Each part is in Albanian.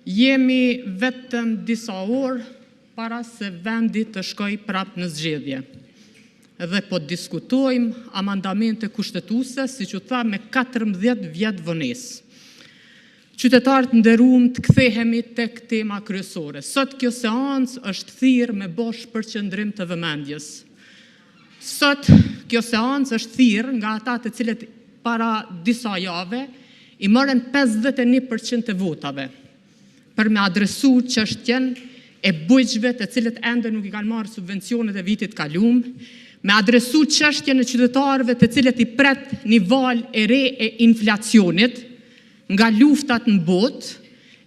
Jemi vetëm disa orë para se vendi të shkoj prapë në zgjedhje. Dhe po diskutojmë amandamente kushtetuese, siç u tha, me 14 vjet vonesë. Qytetarët nderuar, të kthehemi tek tema kryesore. Sot kjo seancë është thirrë me bosh përqendrim të vëmendjes. Sot kjo seancë është thirrë nga ata të cilët para disa jave i morën 51% të votave për me adresu çështjen e bujqve të cilët ende nuk i kanë marrë subvencionet e vitit kaluar, me adresu çështjen e qytetarëve të cilët i pret një valë e re e inflacionit nga luftat në botë,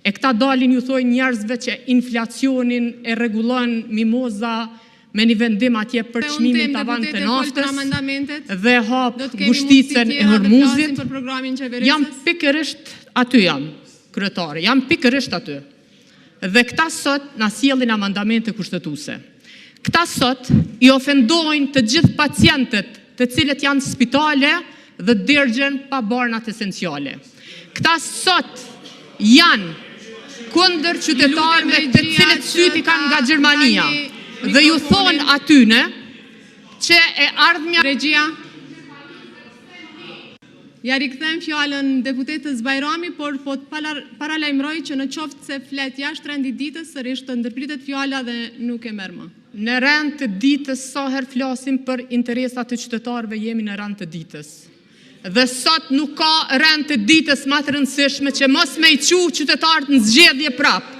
e këta dalin ju thojnë njerëzve që inflacionin e rregullon mimoza me një vendim atje për çmimin tavan të naftës dhe hap ngushticën e Hormuzit. Jam pikërisht aty kryetare, jam pikërisht aty. Dhe këta sot na sjellin amandamente kushtetuese. Këta sot i ofendojnë të gjithë pacientët të cilët janë në spitale dhe dërgjen pa barnat esenciale. Këta sot janë kundër qytetarëve të cilët syti kanë nga Gjermania dhe ju thonë atyne që e ardhmja regjia. Ja rikthem fjalën deputetës Bajrami, por po të paralajmëroj që në qoftë se flet jashtë rendit ditës, sërish të ndërpritet fjala dhe nuk e merr më. Në rend të ditës, sa herë flasim për interesat të qytetarëve, jemi në rend të ditës. Dhe sot nuk ka rend të ditës më të rëndësishme që mos me i qu qytetarët në zgjedhje prapë.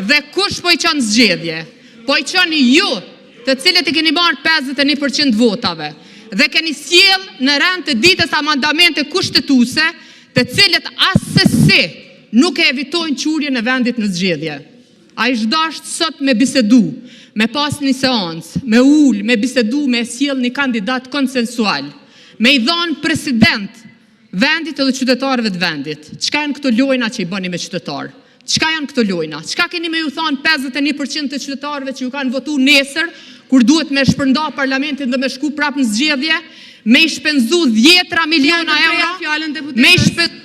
Dhe kush po i çon zgjedhje? Po i çoni ju, të cilët i keni marrë 51% votave. Dhe keni sjell në rend të ditës amandamente kushtetuese, të cilët asesi nuk e evitojnë qurjen e vendit në zgjedhje. Ai s'dasht sot me bisedu, me pas një seancë, me ul, me bisedu, me sjell një kandidat konsensual, me i dhënë president vendit edhe qytetarëve të vendit. Çka janë këto lojna që i bëni me qytetar? Çka janë këto lojna? Çka keni me ju thënë 51% të qytetarëve që ju kanë votuar nesër, kur duhet me shpërnda parlamentin dhe me shku prapë në zgjedhje, me i shpenzu 10 miliona euro, me i shpenzu